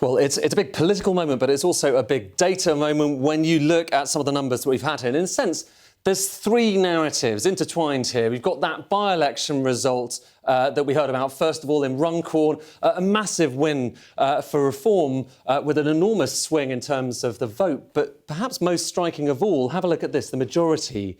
Well, it's a big political moment, but it's also a big data moment when you look at some of the numbers that we've had here. And in a sense, there's three narratives intertwined here. We've got that by-election result that we heard about, first of all, in Runcorn, a massive win for Reform with an enormous swing in terms of the vote. But perhaps most striking of all, have a look at this, the majority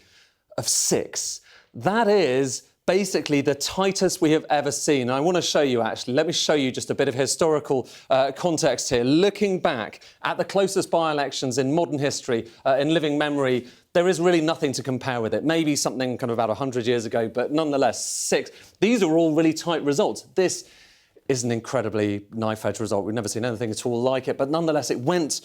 of 6. That is basically the tightest we have ever seen. I want to show you, actually. Let me show you just a bit of historical context here. Looking back at the closest by-elections in modern history, in living memory, there is really nothing to compare with it. Maybe something kind of about 100 years ago, but nonetheless, 6. These are all really tight results. This is an incredibly knife-edge result. We've never seen anything at all like it, but nonetheless, it went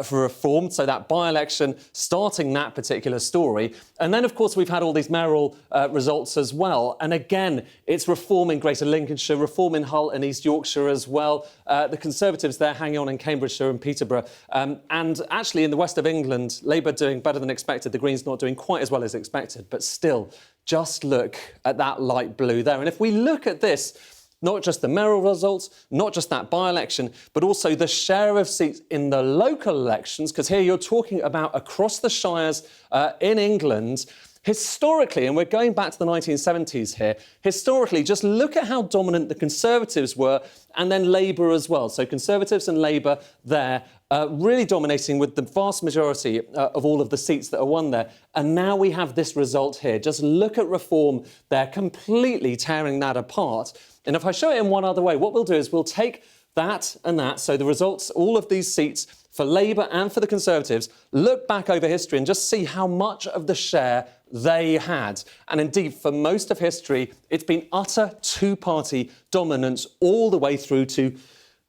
for Reform. So that by-election starting that particular story. And then, of course, we've had all these mayoral results as well. And again, it's Reform in Greater Lincolnshire, Reform in Hull and East Yorkshire as well. The Conservatives there hanging on in Cambridgeshire and Peterborough. And actually, in the west of England, Labour doing better than expected. The Greens not doing quite as well as expected. But still, just look at that light blue there. And if we look at this, not just the mayoral results, not just that by-election, but also the share of seats in the local elections, because here you're talking about across the shires in England. Historically, and we're going back to the 1970s here, historically, just look at how dominant the Conservatives were and then Labour as well. So Conservatives and Labour there really dominating with the vast majority of all of the seats that are won there. And now we have this result here. Just look at Reform. They're completely tearing that apart. And if I show it in one other way, what we'll do is we'll take that and that, so the results, all of these seats for Labour and for the Conservatives, look back over history and just see how much of the share they had. And indeed, for most of history, it's been utter two-party dominance all the way through to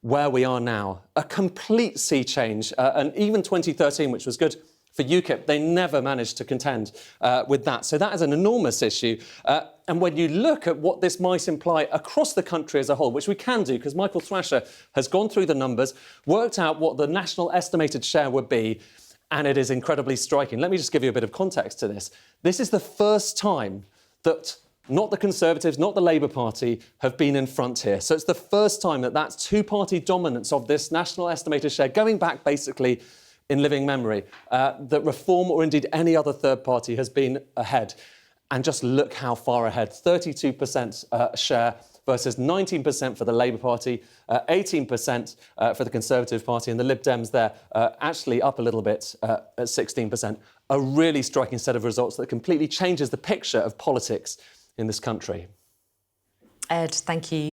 where we are now. A complete sea change. And even 2013, which was good for UKIP, they never managed to contend with that. So that is an enormous issue. And when you look at what this might imply across the country as a whole, which we can do, because Michael Thrasher has gone through the numbers, worked out what the national estimated share would be, and it is incredibly striking. Let me just give you a bit of context to this. This is the first time that not the Conservatives, not the Labour Party have been in front here. So it's the first time that that's two-party dominance of this national estimated share, going back basically in living memory, that Reform or indeed any other third party has been ahead. And just look how far ahead. 32% share versus 19% for the Labour Party, 18% for the Conservative Party, and the Lib Dems there actually up a little bit at 16%. A really striking set of results that completely changes the picture of politics in this country. Ed, thank you.